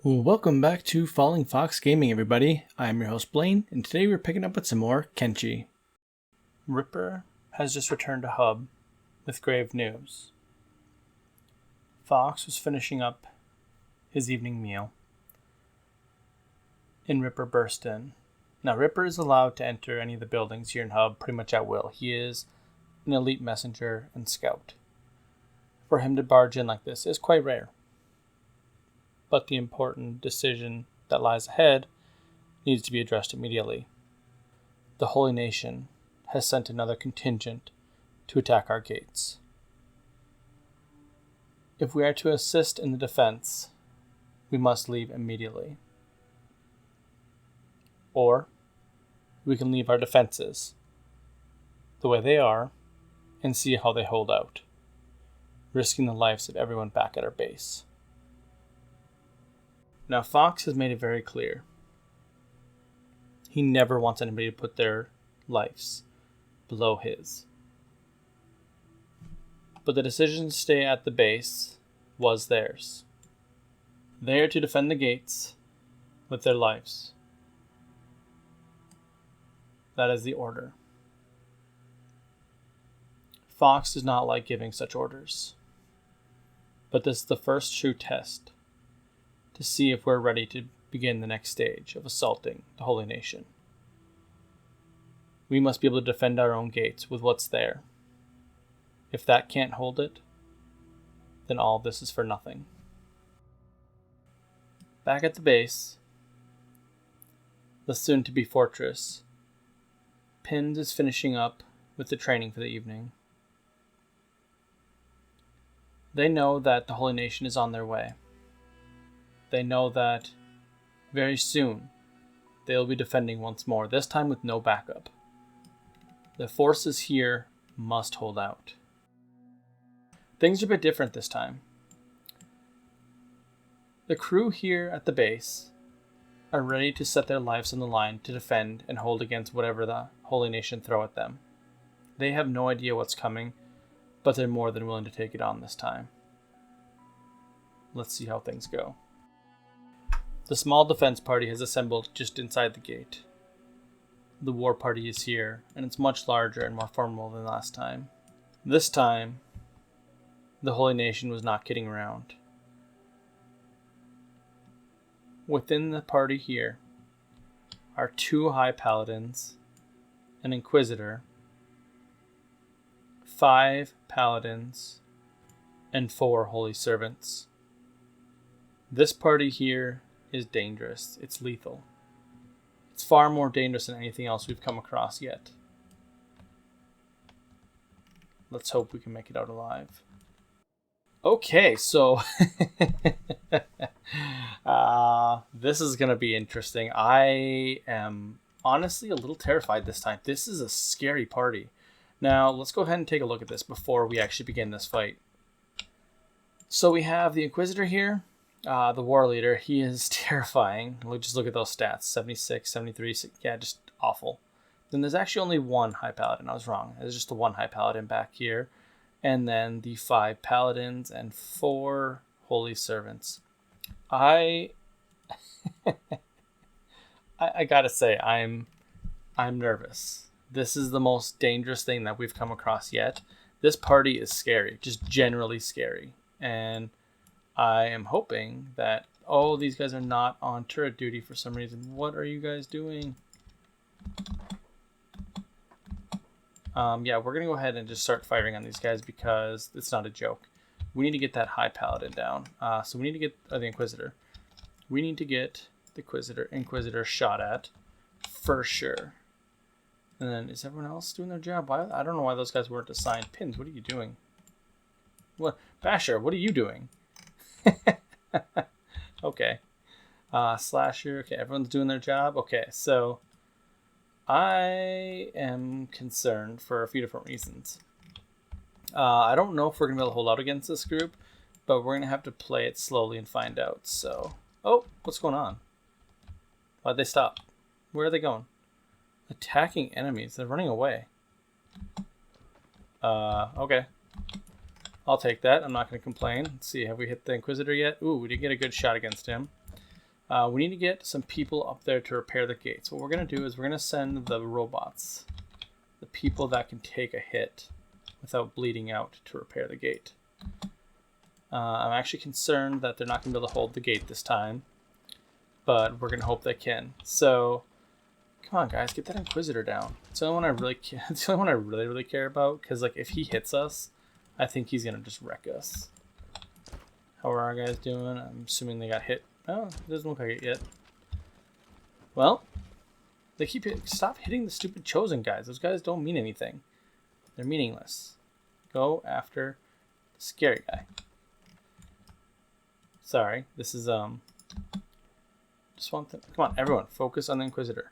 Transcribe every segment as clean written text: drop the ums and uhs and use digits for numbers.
Welcome back to Fallingfoxgaming, everybody. I'm your host Blaine, and today we're picking up with some more Kenshi. Ripper has just returned to Hub with grave news. Fox was finishing up his evening meal, and Ripper burst in. Now, Ripper is allowed to enter any of the buildings here in Hub pretty much at will. He is an elite messenger and scout. For him to barge in like this is quite rare. But the important decision that lies ahead needs to be addressed immediately. The Holy Nation has sent another contingent to attack our gates. If we are to assist in the defense, we must leave immediately. Or we can leave our defenses the way they are and see how they hold out, risking the lives of everyone back at our base. Now, Fox has made it very clear. He never wants anybody to put their lives below his. But the decision to stay at the base was theirs. They are to defend the gates with their lives. That is the order. Fox does not like giving such orders. But this is the first true test to see if we're ready to begin the next stage of assaulting the Holy Nation. We must be able to defend our own gates with what's there. If that can't hold it, then all this is for nothing. Back at the base, the soon-to-be fortress, Pins is finishing up with the training for the evening. They know that the Holy Nation is on their way. They know that very soon they'll be defending once more, this time with no backup. The forces here must hold out. Things are a bit different this time. The crew here at the base are ready to set their lives on the line to defend and hold against whatever the Holy Nation throw at them. They have no idea what's coming, but they're more than willing to take it on this time. Let's see how things go. The small defense party has assembled just inside the gate. The war party is here, and it's much larger and more formidable than last time. This time, the Holy Nation was not kidding around. Within the party here are 2 High Paladins, an Inquisitor, 5 Paladins, and 4 Holy Servants. This party here is dangerous. It's lethal. It's far more dangerous than anything else we've come across yet. Let's hope we can make it out alive. Okay, so this is going to be interesting. I am honestly a little terrified this time. This is a scary party. Now, let's go ahead and take a look at this before we actually begin this fight. So we have the Inquisitor here. The war leader, he is terrifying. Just look at those stats. 76, 73, yeah, just awful. Then there's actually only 1 High Paladin. I was wrong. There's just the 1 High Paladin back here. And then the 5 Paladins and 4 Holy Servants. I gotta say, I'm nervous. This is the most dangerous thing that we've come across yet. This party is scary, just generally scary. And I am hoping that, these guys are not on turret duty for some reason. What are you guys doing? Yeah, we're going to go ahead and just start firing on these guys because it's not a joke. We need to get that High Paladin down. So we need to get the Inquisitor. We need to get the Inquisitor shot at for sure. And then is everyone else doing their job? I don't know why those guys weren't assigned. Pins, what are you doing? What? Basher, what are you doing? Okay. Slasher. Okay, everyone's doing their job. Okay, so I am concerned for a few different reasons. I don't know if we're going to be able to hold out against this group, but we're going to have to play it slowly and find out. So, what's going on? Why'd they stop? Where are they going? Attacking enemies. They're running away. Okay. I'll take that. I'm not going to complain. Let's see. Have we hit the Inquisitor yet? Ooh, we did get a good shot against him. We need to get some people up there to repair the gates. What we're going to do is we're going to send the robots, the people that can take a hit without bleeding out, to repair the gate. I'm actually concerned that they're not going to be able to hold the gate this time, but we're going to hope they can. So, come on, guys, get that Inquisitor down. It's the only one I really care. It's the only one I really care about, because like if he hits us, I think he's going to just wreck us. How are our guys doing? I'm assuming they got hit. Oh, it doesn't look like it yet. Well, they keep stop hitting the stupid chosen guys. Those guys don't mean anything. They're meaningless. Go after the scary guy. Sorry, this is just one thing. Come on, everyone, focus on the Inquisitor.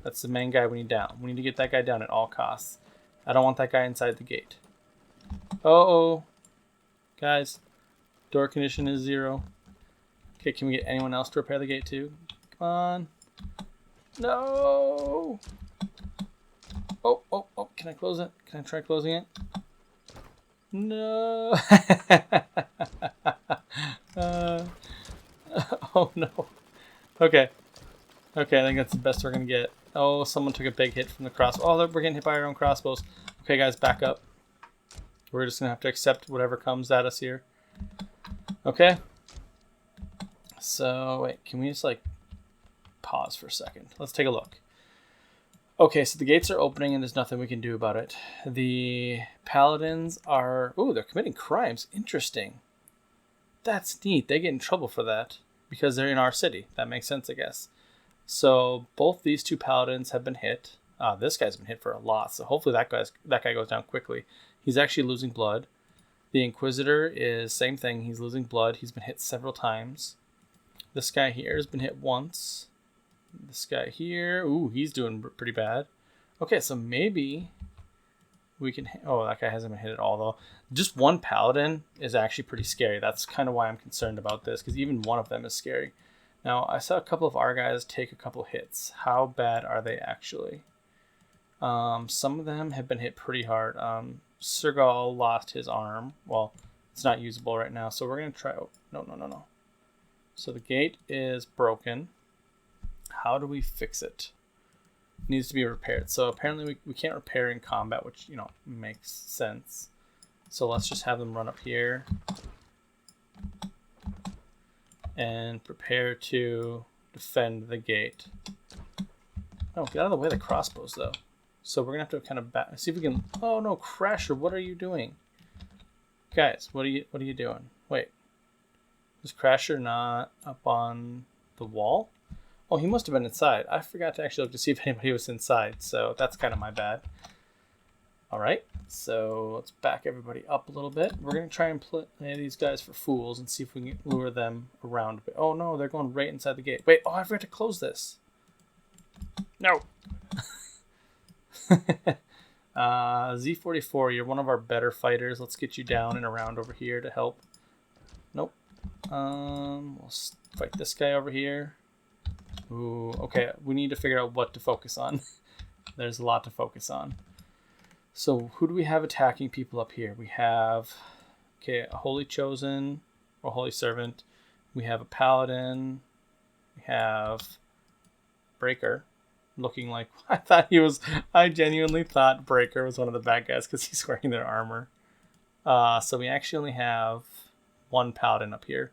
That's the main guy we need down. We need to get that guy down at all costs. I don't want that guy inside the gate. Uh-oh. Guys, door condition is 0. Okay, can we get anyone else to repair the gate too? Come on. No! Oh, can I close it? Can I try closing it? No! Oh no. Okay, I think that's the best we're gonna get. Oh, someone took a big hit from the crossbow. Oh, we're getting hit by our own crossbows. Okay, guys, back up. We're just gonna have to accept whatever comes at us here. Okay. So, wait, can we just like pause for a second? Let's take a look. Okay, so the gates are opening and there's nothing we can do about it. The paladins are... Ooh, they're committing crimes. Interesting. That's neat. They get in trouble for that because they're in our city. That makes sense, I guess. So both these two paladins have been hit. This guy's been hit for a lot, so hopefully that guy goes down quickly. He's actually losing blood. The Inquisitor is same thing. He's losing blood. He's been hit several times. This guy here has been hit once. This guy here, ooh, he's doing pretty bad. Okay, so maybe we can... Oh, that guy hasn't been hit at all, though. Just one paladin is actually pretty scary. That's kind of why I'm concerned about this, because even one of them is scary. Now, I saw a couple of our guys take a couple hits. How bad are they actually? Some of them have been hit pretty hard. Sergal lost his arm. Well, it's not usable right now, so we're going to try... Oh, no. So the gate is broken. How do we fix it? It needs to be repaired. So apparently we can't repair in combat, which, you know, makes sense. So let's just have them run up here and prepare to defend the gate. Oh, get out of the way of the crossbows, though. So we're going to have to kind of see if we can... Oh, no, Crasher, what are you doing? Guys, what are you doing? Wait. Was Crasher not up on the wall? Oh, he must have been inside. I forgot to actually look to see if anybody was inside, so that's kind of my bad. All right, so let's back everybody up a little bit. We're going to try and play these guys for fools and see if we can lure them around a bit. Oh, no, they're going right inside the gate. Wait, I forgot to close this. No. Z44, you're one of our better fighters. Let's get you down and around over here to help. Nope. We'll fight this guy over here. Ooh, okay, we need to figure out what to focus on. There's a lot to focus on. So who do we have attacking people up here? We have, okay, a Holy Chosen or Holy Servant. We have a Paladin. We have Breaker, looking like, I genuinely thought Breaker was one of the bad guys because he's wearing their armor. So we actually only have one Paladin up here.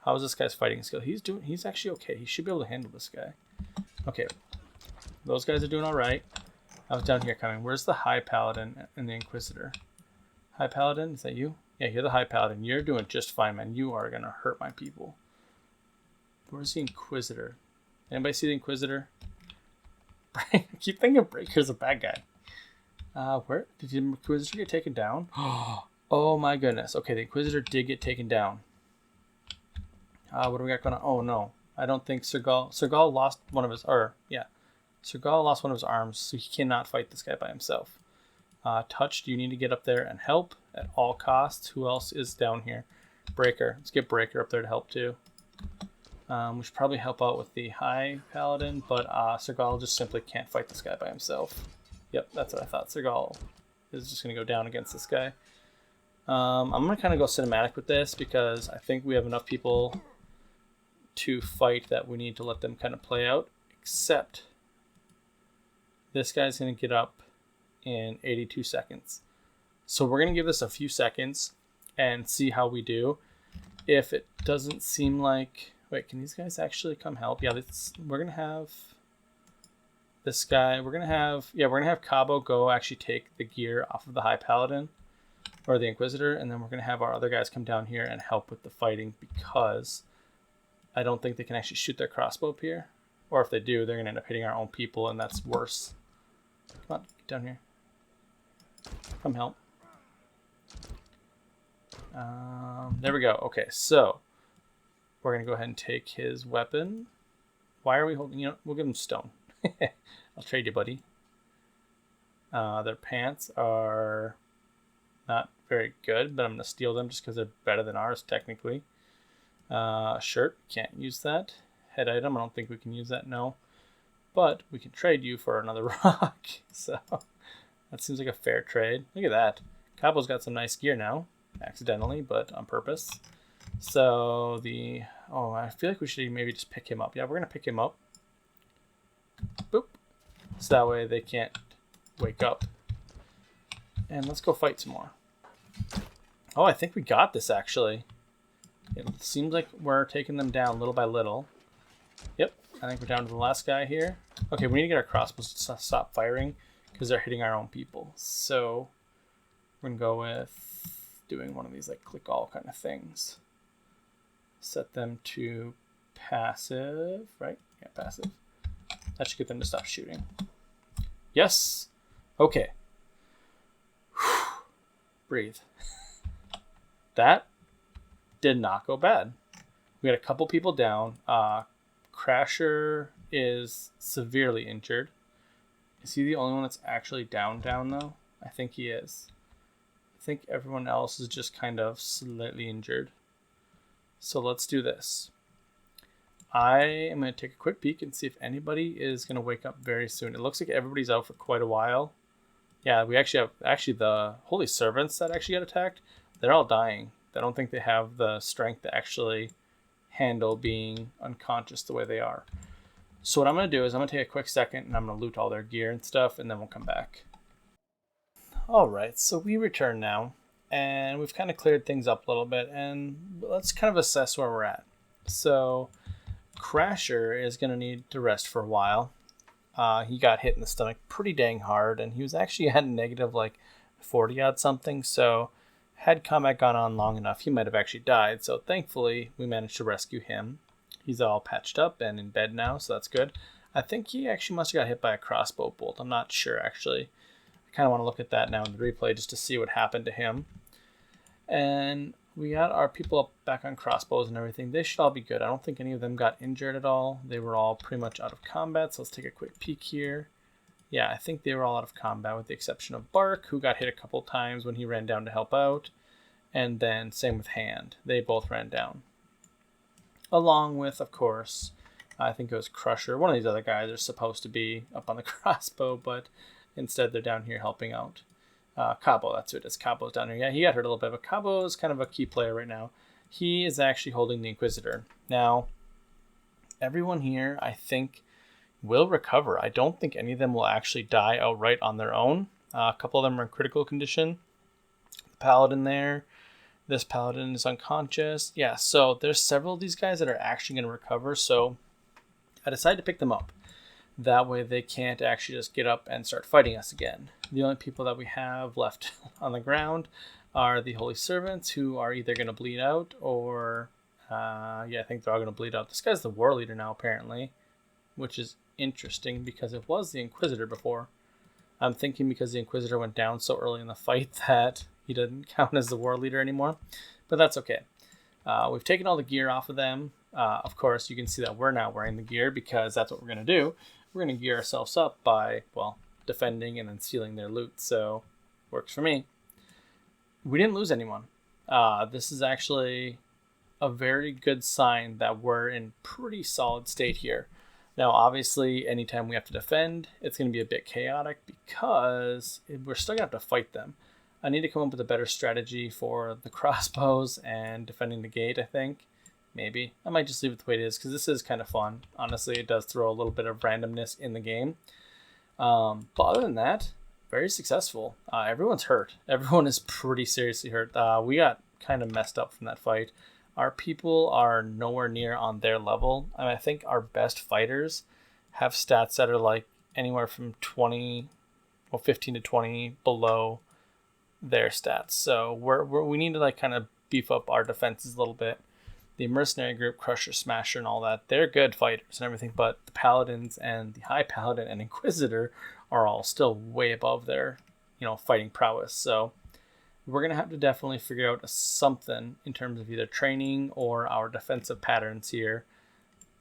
How is this guy's fighting skill? He's actually okay. He should be able to handle this guy. Okay. Those guys are doing all right. I was down here coming. Where's the High Paladin and the Inquisitor? High Paladin, is that you? Yeah, you're the High Paladin. You're doing just fine, man. You are going to hurt my people. Where's the Inquisitor? Anybody see the Inquisitor? I keep thinking Breaker's a bad guy. Where? Did the Inquisitor get taken down? Oh my goodness. Okay, the Inquisitor did get taken down. What do we got going on? Oh no, I don't think Sergal lost one of his, Sergal lost one of his arms, so he cannot fight this guy by himself. Touched, you need to get up there and help at all costs. Who else is down here? Breaker. Let's get Breaker up there to help too. We should probably help out with the High Paladin, but Sergal just simply can't fight this guy by himself. Yep, that's what I thought. Sergal is just going to go down against this guy. I'm going to kind of go cinematic with this because I think we have enough people to fight that we need to let them kind of play out, except this guy's going to get up in 82 seconds. So we're going to give this a few seconds and see how we do. If it doesn't seem like... Wait, can these guys actually come help? Yeah, we're going to have this guy. We're going to have Cabo go actually take the gear off of the High Paladin or the Inquisitor, and then we're going to have our other guys come down here and help with the fighting, because I don't think they can actually shoot their crossbow up here. Or if they do, they're going to end up hitting our own people, and that's worse. Come on, get down here. Come help. There we go. Okay, so we're going to go ahead and take his weapon. Why are we holding... You know, we'll give him stone. I'll trade you, buddy. Their pants are not very good, but I'm going to steal them just because they're better than ours, technically. Shirt, can't use that. Head item, I don't think we can use that, no. But we can trade you for another rock. So that seems like a fair trade. Look at that. Cabo's got some nice gear now. Accidentally, but on purpose. So I feel like we should maybe just pick him up. Yeah, we're going to pick him up. Boop. So that way they can't wake up. And let's go fight some more. Oh, I think we got this, actually. It seems like we're taking them down little by little. Yep, I think we're down to the last guy here. Okay, we need to get our crossbows to stop firing because they're hitting our own people. So we're going to go with doing one of these like click all kind of things. Set them to passive, right? Yeah, passive. That should get them to stop shooting. Yes. Okay. Breathe. That did not go bad. We had a couple people down. Crasher is severely injured. Is he the only one that's actually down though? I think he is. I think everyone else is just kind of slightly injured. So let's do this. I am going to take a quick peek and see if anybody is going to wake up very soon. It looks like everybody's out for quite a while. Yeah, we actually have the holy servants that actually got attacked. They're all dying. I don't think they have the strength to actually handle being unconscious the way they are. So what I'm going to do is I'm going to take a quick second and I'm going to loot all their gear and stuff, and then we'll come back. All right, so we return now, and we've kind of cleared things up a little bit, and let's kind of assess where we're at. So Crasher is going to need to rest for a while. He got hit in the stomach pretty dang hard, and he was actually at negative like 40 odd something, so had combat gone on long enough, he might have actually died. So thankfully, we managed to rescue him. He's all patched up and in bed now, so that's good. I think he actually must have got hit by a crossbow bolt. I'm not sure, actually. I kind of want to look at that now in the replay just to see what happened to him. And we got our people up back on crossbows and everything. They should all be good. I don't think any of them got injured at all. They were all pretty much out of combat, so let's take a quick peek here. Yeah, I think they were all out of combat with the exception of Bark, who got hit a couple times when he ran down to help out. And then same with Hand. They both ran down. Along with, of course, I think it was Crusher. One of these other guys are supposed to be up on the crossbow, but instead they're down here helping out. Cabo, that's who it is. Cabo's down here. Yeah, he got hurt a little bit, but Cabo is kind of a key player right now. He is actually holding the Inquisitor. Now, everyone here, I think, will recover. I don't think any of them will actually die outright on their own. A couple of them are in critical condition. The Paladin there. This Paladin is unconscious. Yeah, so there's several of these guys that are actually going to recover, so I decided to pick them up. That way they can't actually just get up and start fighting us again. The only people that we have left on the ground are the Holy Servants, who are either going to bleed out or... I think they're all going to bleed out. This guy's the War Leader now, apparently, which is interesting because it was the Inquisitor before. I'm thinking because the Inquisitor went down so early in the fight that he doesn't count as the War Leader anymore, but that's okay. We've taken all the gear off of them. Of course, you can see that we're now wearing the gear because that's what we're going to do. We're going to gear ourselves up by, well, defending and then stealing their loot, so works for me. We didn't lose anyone. This is actually a very good sign that we're in pretty solid state here. Now, obviously, anytime we have to defend, it's going to be a bit chaotic because we're still going to have to fight them. I need to come up with a better strategy for the crossbows and defending the gate, I think. maybe. I might just leave it the way it is because this is kind of fun. Honestly, it does throw a little bit of randomness in the game. But other than that, very successful. Everyone's hurt. Everyone is pretty seriously hurt. We got kind of messed up from that fight. Our people are nowhere near on their level. I think our best fighters have stats that are like anywhere from 15 to 20 below their stats. So we need to like kind of beef up our defenses a little bit. The mercenary group, Crusher, Smasher, and all that, they're good fighters and everything, but the Paladins and the High Paladin and Inquisitor are all still way above their, fighting prowess. So we're going to have to definitely figure out something in terms of either training or our defensive patterns here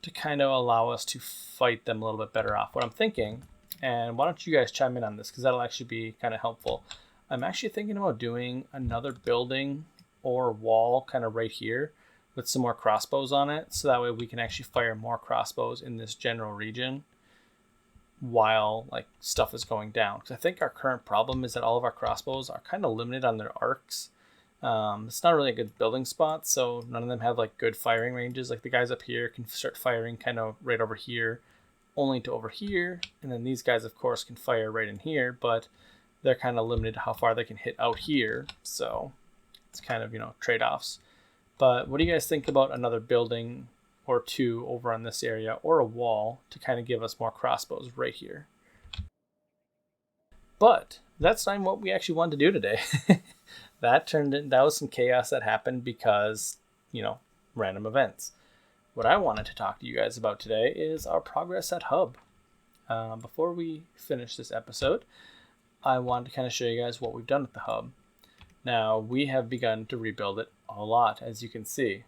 to kind of allow us to fight them a little bit better off. What I'm thinking, and why don't you guys chime in on this, because that'll actually be kind of helpful. I'm actually thinking about doing another building or wall kind of right here with some more crossbows on it, so that way we can actually fire more crossbows in this general region while like stuff is going down. Because I think our current problem is that all of our crossbows are kind of limited on their arcs. It's not really a good building spot, so none of them have like good firing ranges. Like the guys up here can start firing kind of right over here, only to over here, and then these guys of course can fire right in here, but they're kind of limited to how far they can hit out here. So it's kind of trade-offs. But what do you guys think about another building or two over on this area, or a wall to kind of give us more crossbows right here? But that's not what we actually wanted to do today. That was some chaos that happened because, random events. What I wanted to talk to you guys about today is our progress at Hub. Before we finish this episode, I wanted to kind of show you guys what we've done at the Hub. Now, we have begun to rebuild it a lot, as you can see.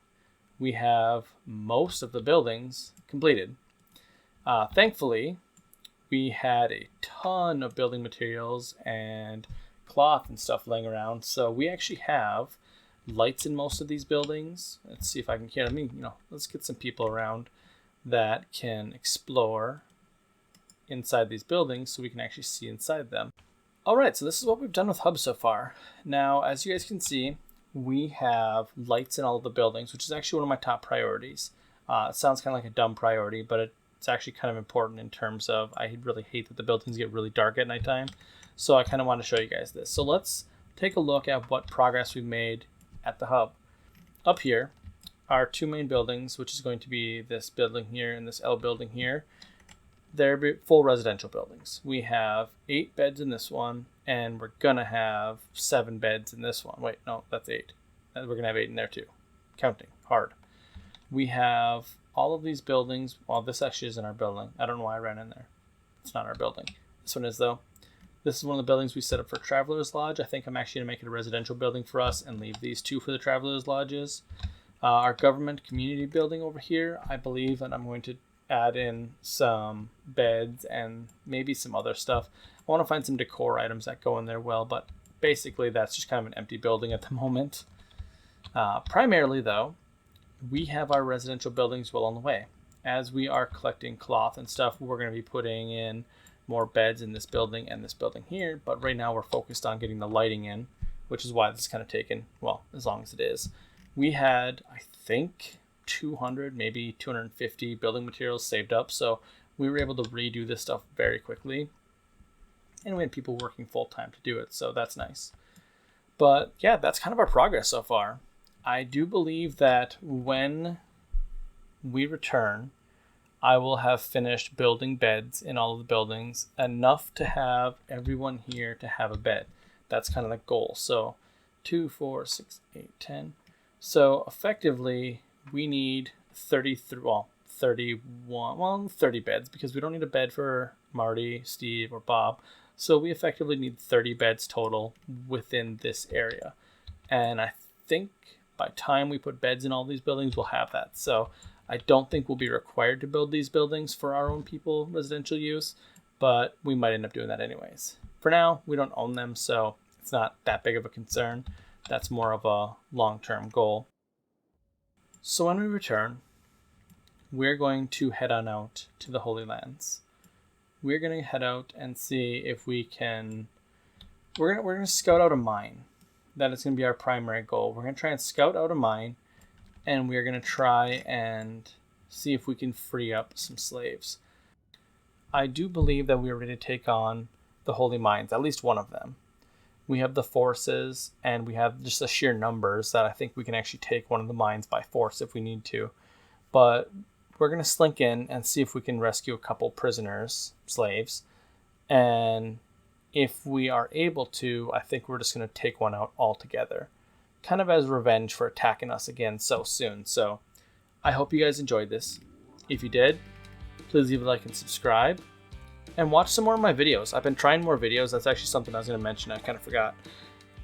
We have most of the buildings completed. Thankfully, we had a ton of building materials and cloth and stuff laying around, so we actually have lights in most of these buildings. Let's see if I can hear. Let's get some people around that can explore inside these buildings so we can actually see inside them. All right, so this is what we've done with Hub so far. Now, as you guys can see, we have lights in all of the buildings, which is actually one of my top priorities. It sounds kind of like a dumb priority, but it's actually kind of important in terms of I really hate that the buildings get really dark at nighttime. So I kind of want to show you guys this. So let's take a look at what progress we've made at the Hub. Up here are two main buildings, which is going to be this building here and this L building here. They're full residential buildings. We have 8 beds in this one, and we're going to have 7 beds in this one. Wait, no, that's 8. We're going to have 8 in there too. Counting hard. We have all of these buildings. Well, this actually isn't our building. I don't know why I ran in there. It's not our building. This one is, though. This is one of the buildings we set up for Traveler's Lodge. I think I'm actually going to make it a residential building for us and leave these 2 for the Traveler's Lodges. Our government community building over here, I believe, and I'm going to add in some beds and maybe some other stuff. I want to find some decor items that go in there well, but basically that's just kind of an empty building at the moment. Primarily, though, we have our residential buildings well on the way. As we are collecting cloth and stuff, we're going to be putting in more beds in this building and this building here, but right now we're focused on getting the lighting in, which is why this is kind of taken, well, as long as it is. We had, I think, 200, maybe 250 building materials saved up, so we were able to redo this stuff very quickly, and we had people working full-time to do it, so that's nice. But yeah, that's kind of our progress so far. I do believe that when we return, I will have finished building beds in all of the buildings, enough to have everyone here to have a bed. That's kind of the goal. So 2, 4, 6, 8, 10. So effectively, we need 30 beds, because we don't need a bed for Marty, Steve, or Bob. So we effectively need 30 beds total within this area. And I think by time we put beds in all these buildings, we'll have that. So I don't think we'll be required to build these buildings for our own people residential use, but we might end up doing that anyways. For now, we don't own them, so it's not that big of a concern. That's more of a long-term goal. So when we return, we're going to head on out to the Holy Lands. We're going to head out and see if we can... We're going to scout out a mine. That is going to be our primary goal. We're going to try and scout out a mine and we're going to try and see if we can free up some slaves. I do believe that we are ready to take on the Holy Mines, at least one of them. We have the forces, and we have just the sheer numbers that I think we can actually take one of the mines by force if we need to. But we're going to slink in and see if we can rescue a couple prisoners, slaves. And if we are able to, I think we're just going to take one out altogether, kind of as revenge for attacking us again so soon. So I hope you guys enjoyed this. If you did, please leave a like and subscribe. And watch some more of my videos. I've been trying more videos. That's actually something I was going to mention. I kind of forgot.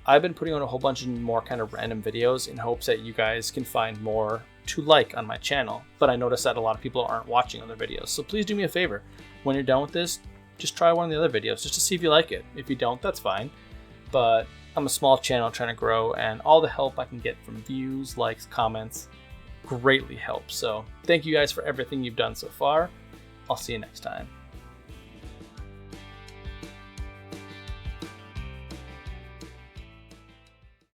I've been putting on a whole bunch of more kind of random videos in hopes that you guys can find more to like on my channel. But I noticed that a lot of people aren't watching other videos. So please do me a favor. When you're done with this, just try one of the other videos just to see if you like it. If you don't, that's fine. But I'm a small channel trying to grow, and all the help I can get from views, likes, comments greatly helps. So thank you guys for everything you've done so far. I'll see you next time.